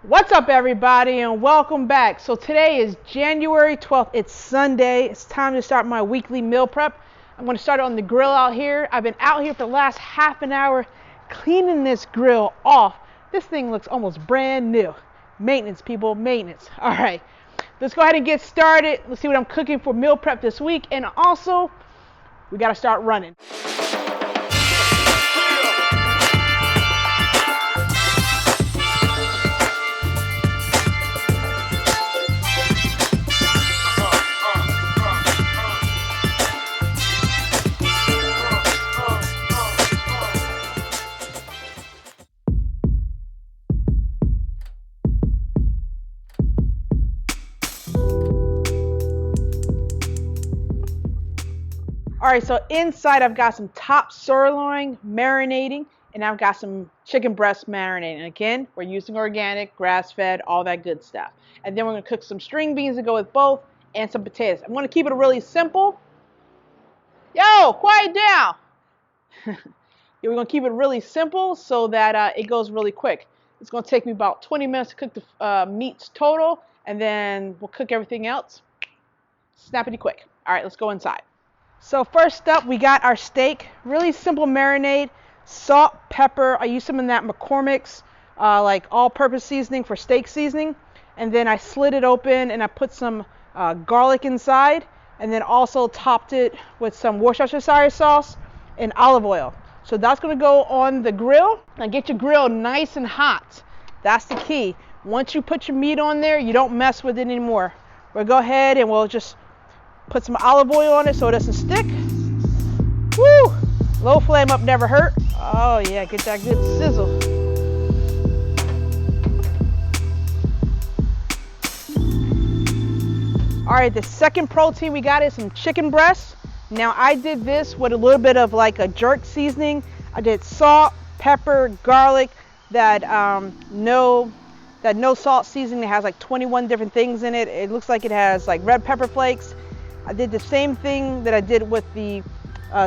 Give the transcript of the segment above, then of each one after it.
What's up, everybody, and welcome back. So today is January 12th. It's Sunday. It's time to start my weekly meal prep. I'm going to start on the grill out here. I've been out here for the last half an hour cleaning this grill off. This thing looks almost brand new. Maintenance, people, maintenance. All right, let's go ahead and get started. Let's see what I'm cooking for meal prep this week. And also, we got to start running. All right, so inside I've got some top sirloin marinating, and I've got some chicken breast marinating. Again, we're using organic, grass-fed, all that good stuff. And then we're gonna cook some string beans to go with both, and some potatoes. I'm gonna keep it really simple. Yo, quiet down. We're gonna keep it really simple so that it goes really quick. It's gonna take me about 20 minutes to cook the meats total, and then we'll cook everything else snappity quick. All right, let's go inside. So first up, we got our steak. Really simple marinade, salt, pepper. I use some of that McCormick's like all-purpose seasoning for steak seasoning. And then I slid it open and I put some garlic inside, and then also topped it with some Worcestershire sauce and olive oil. So that's gonna go on the grill. Now get your grill nice and hot. That's the key. Once you put your meat on there, you don't mess with it anymore. We'll go ahead and we'll just put some olive oil on it so it doesn't stick. Woo! Low flame up never hurt. Oh yeah, get that good sizzle. All right, the second protein we got is some chicken breast. Now I did this with a little bit of like a jerk seasoning. I did salt, pepper, garlic, that no salt seasoning that has like 21 different things in it. It looks like it has like red pepper flakes. I did the same thing that I did with the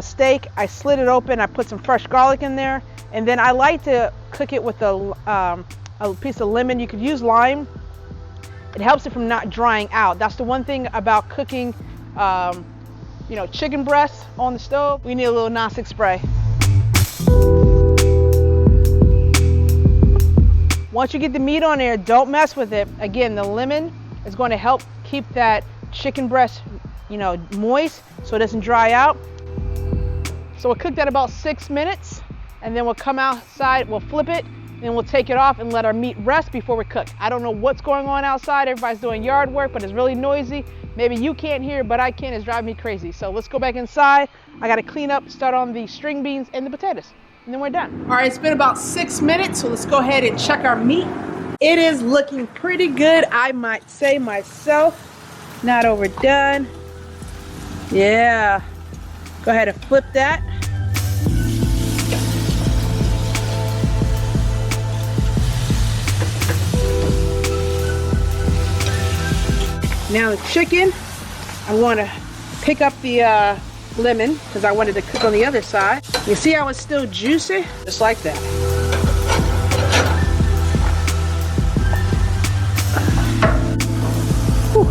steak. I slid it open, I put some fresh garlic in there, and then I like to cook it with a piece of lemon. You could use lime. It helps it from not drying out. That's the one thing about cooking chicken breast on the stove. We need a little nonstick spray. Once you get the meat on there, don't mess with it. Again, the lemon is going to help keep that chicken breast moist so it doesn't dry out. So we'll cook that about 6 minutes, and then we'll come outside, we'll flip it, and then we'll take it off and let our meat rest before we cook. I don't know what's going on outside. Everybody's doing yard work, but it's really noisy. Maybe you can't hear, but I can. It's driving me crazy. So let's go back inside. I got to clean up, start on the string beans and the potatoes, and then we're done. All right, it's been about 6 minutes, so let's go ahead and check our meat. It is looking pretty good, I might say myself. Not overdone. Yeah, go ahead and flip that. Now the chicken, I want to pick up the lemon because I wanted to cook on the other side. You see how it's still juicy? Just like that. Whew.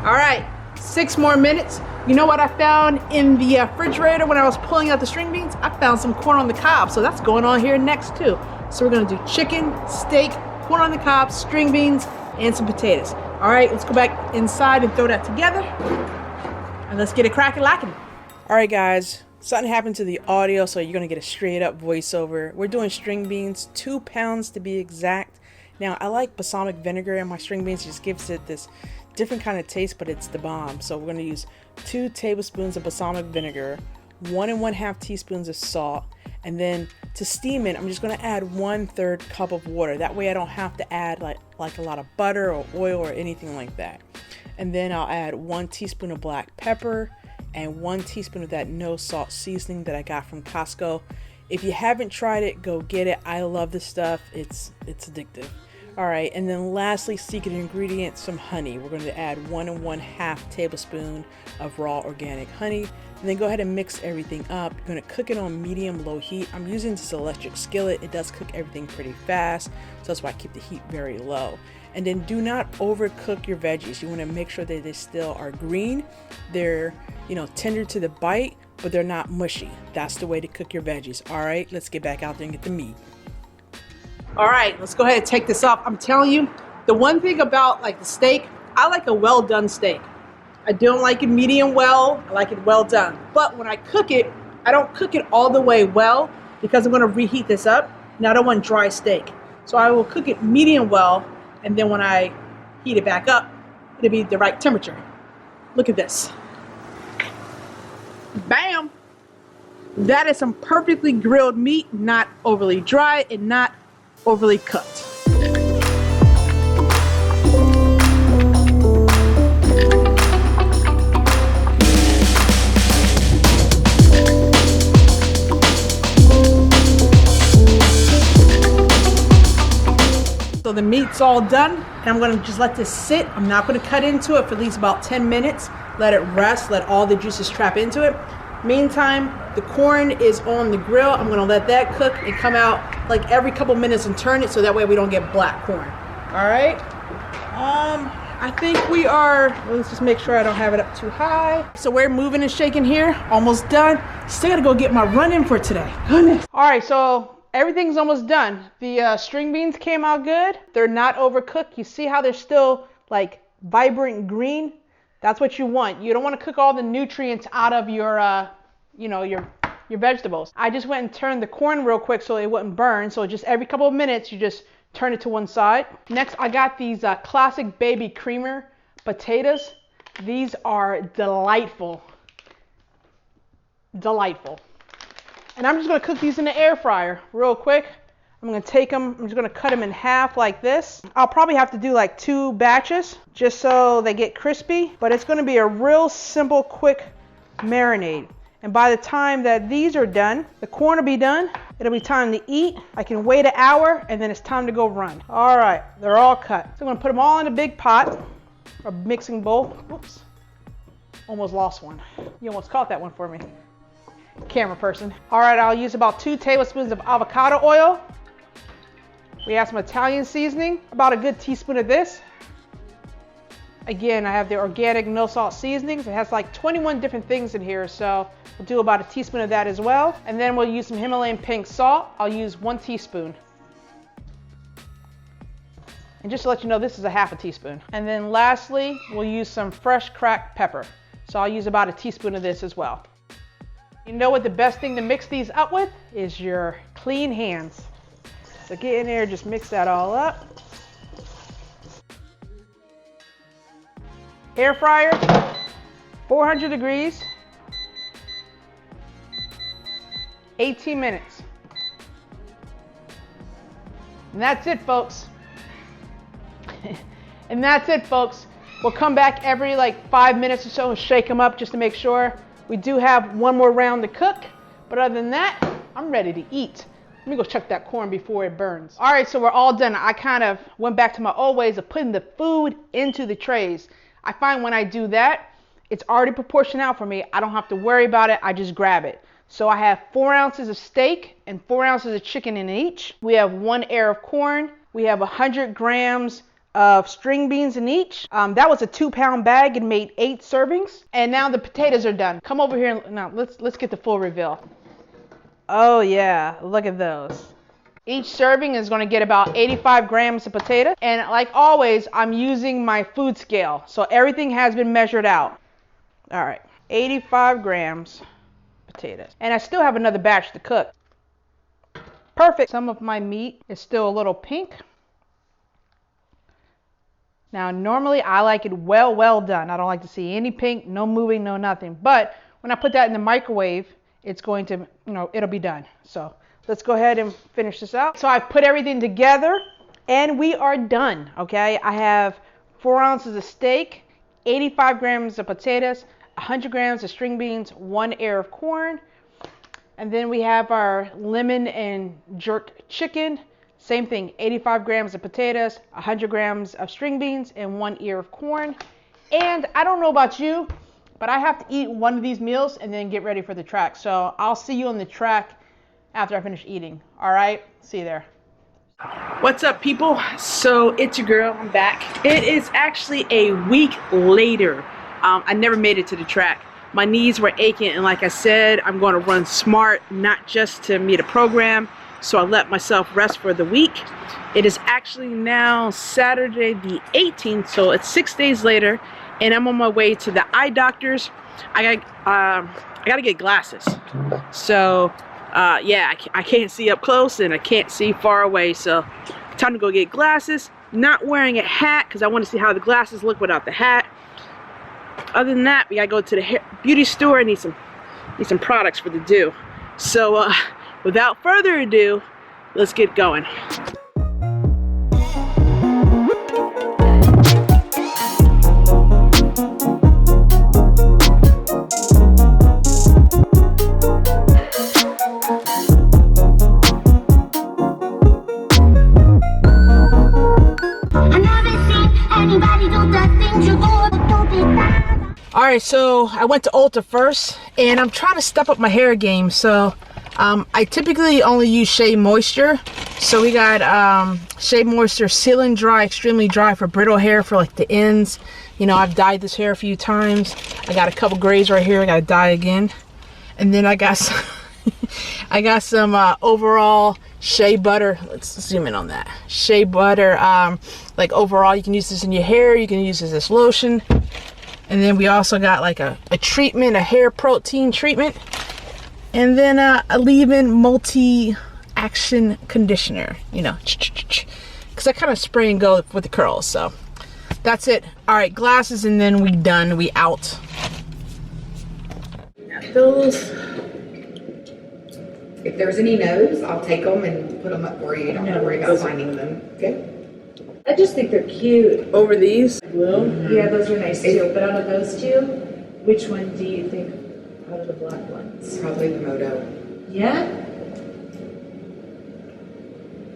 All right. 6 more minutes. You know what I found in the refrigerator when I was pulling out the string beans? I found some corn on the cob, so that's going on here next too. So we're gonna do chicken, steak, corn on the cob, string beans, and some potatoes. All right, let's go back inside and throw that together, and let's get it cracking lacking. All right, guys, something happened to the audio, so you're gonna get a straight up voiceover. We're doing string beans, 2 pounds to be exact. Now, I like balsamic vinegar in my string beans. It just gives it this different kind of taste, but it's the bomb. So we're going to use 2 tablespoons of balsamic vinegar, 1 1/2 teaspoons of salt, and then to steam it, I'm just going to add 1/3 cup of water. That way I don't have to add like a lot of butter or oil or anything like that. And then I'll add 1 teaspoon of black pepper and 1 teaspoon of that no salt seasoning that I got from Costco. If you haven't tried it, go get it. I love this stuff. It's addictive. All right, and then lastly, secret ingredient, some honey. We're going to add 1 1/2 tablespoon of raw organic honey, and then go ahead and mix everything up. You're going to cook it on medium-low heat. I'm using this electric skillet. It does cook everything pretty fast, so that's why I keep the heat very low. And then do not overcook your veggies. You want to make sure that they still are green. They're, tender to the bite, but they're not mushy. That's the way to cook your veggies. All right, let's get back out there and get the meat. All right, let's go ahead and take this off. I'm telling you, the one thing about like the steak, I like a well done steak. I don't like it medium well, I like it well done. But when I cook it, I don't cook it all the way well because I'm gonna reheat this up and I don't want dry steak. So I will cook it medium well, and then when I heat it back up, it'll be the right temperature. Look at this. Bam! That is some perfectly grilled meat, not overly dry and not overly cooked. So the meat's all done, and I'm gonna just let this sit. I'm not gonna cut into it for at least about 10 minutes. Let it rest, let all the juices trap into it. Meantime, the corn is on the grill. I'm gonna let that cook and come out like every couple minutes and turn it so that way we don't get black corn. All right. I think we are, let's just make sure I don't have it up too high. So we're moving and shaking here, almost done. Still gotta go get my run in for today. Goodness. All right, so everything's almost done. The string beans came out good. They're not overcooked. You see how they're still like vibrant green? That's what you want. You don't want to cook all the nutrients out of your, your vegetables. I just went and turned the corn real quick so it wouldn't burn. So just every couple of minutes, you just turn it to one side. Next, I got these classic baby creamer potatoes. These are delightful. Delightful. And I'm just gonna cook these in the air fryer real quick. I'm gonna take them, I'm just gonna cut them in half like this. I'll probably have to do like 2 batches just so they get crispy, but it's gonna be a real simple, quick marinade. And by the time that these are done, the corn will be done. It'll be time to eat. I can wait an hour and then it's time to go run. All right, they're all cut. So I'm gonna put them all in a big pot or mixing bowl. Oops, almost lost one. You almost caught that one for me, camera person. All right, I'll use about 2 tablespoons of avocado oil. We have some Italian seasoning, about a good teaspoon of this. Again, I have the organic no salt seasonings. It has like 21 different things in here, so we'll do about a teaspoon of that as well. And then we'll use some Himalayan pink salt. I'll use 1 teaspoon. And just to let you know, this is a half a teaspoon. And then lastly, we'll use some fresh cracked pepper. So I'll use about a teaspoon of this as well. You know what the best thing to mix these up with is your clean hands. So get in there, just mix that all up. Air fryer, 400 degrees, 18 minutes. And that's it, folks. And that's it, folks. We'll come back every like 5 minutes or so and shake them up just to make sure. We do have one more round to cook, but other than that, I'm ready to eat. Let me go check that corn before it burns. All right, so we're all done. I kind of went back to my old ways of putting the food into the trays. I find when I do that, it's already proportioned out for me. I don't have to worry about it. I just grab it. So I have 4 ounces of steak and 4 ounces of chicken in each. We have 1 ear of corn. We have 100 grams of string beans in each. That was a 2-pound bag and made 8 servings. And now the potatoes are done. Come over here and now let's get the full reveal. Oh yeah, look at those. Each serving is going to get about 85 grams of potato. And like always, I'm using my food scale. So everything has been measured out. All right, 85 grams potatoes. And I still have another batch to cook. Perfect. Some of my meat is still a little pink. Now, normally I like it well done. I don't like to see any pink, no moving, no nothing. But when I put that in the microwave, it's going to, it'll be done. So let's go ahead and finish this out. So I put everything together and we are done, okay? I have 4 ounces of steak, 85 grams of potatoes, 100 grams of string beans, 1 ear of corn. And then we have our lemon and jerk chicken, Same thing, 85 grams of potatoes, 100 grams of string beans, and 1 ear of corn. And I don't know about you, but I have to eat one of these meals and then get ready for the track. So I'll see you on the track after I finish eating. All right, see you there. What's up, people? So it's your girl, I'm back. It is actually a week later. I never made it to the track. My knees were aching, and like I said, I'm going to run smart, not just to meet a program. So I let myself rest for the week. It is actually now Saturday the 18th, so it's 6 days later, and I'm on my way to the eye doctor's. I gotta get glasses. So yeah, I can't see up close and I can't see far away, so time to go get glasses. Not wearing a hat because I want to see how the glasses look without the hat. Other than that, we gotta go to the beauty store and need some products for the do. So without further ado, let's get going. Alright, so I went to Ulta first, and I'm trying to step up my hair game. So I typically only use Shea Moisture. So we got Shea Moisture Sealing Dry, Extremely Dry for brittle hair, for like the ends. You know, I've dyed this hair a few times. I got a couple grays right here. I gotta dye again. And then I got some I got some overall Shea Butter. Let's zoom in on that. Shea Butter, like overall, you can use this in your hair. You can use this as lotion. And then we also got like a treatment, a hair protein treatment. And then a leave-in multi-action conditioner, you know, because I kind of spray and go with the curls. So that's it. All right, glasses, and then we done. We out. Now those, if there's any no's, I'll take them and put them up for you. You don't have to worry about finding them. Okay. I just think they're cute. Over these? Blue? Yeah, those are nice too. But out of those two, which one do you think out of the black ones? Probably the Moto. Yeah?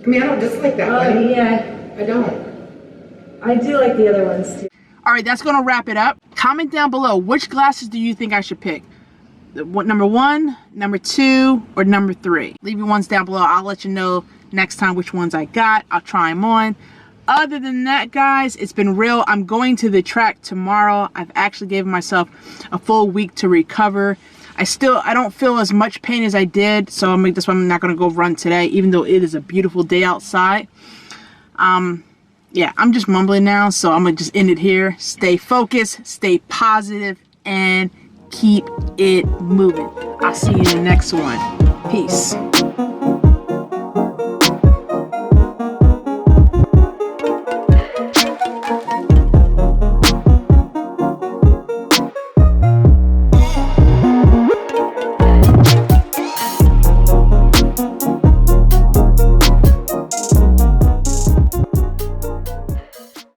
I mean, I don't dislike that one. Oh, yeah. I don't. I do like the other ones too. All right, that's gonna wrap it up. Comment down below, which glasses do you think I should pick? Number 1, number 2, or number 3? Leave your ones down below. I'll let you know next time which ones I got. I'll try them on. Other than that, guys, it's been real. I'm going to the track tomorrow. I've actually given myself a full week to recover. I don't feel as much pain as I did, so that's why I'm not going to go run today, even though it is a beautiful day outside. Yeah, I'm just mumbling now, so I'm going to just end it here. Stay focused, stay positive, and keep it moving. I'll see you in the next one. Peace.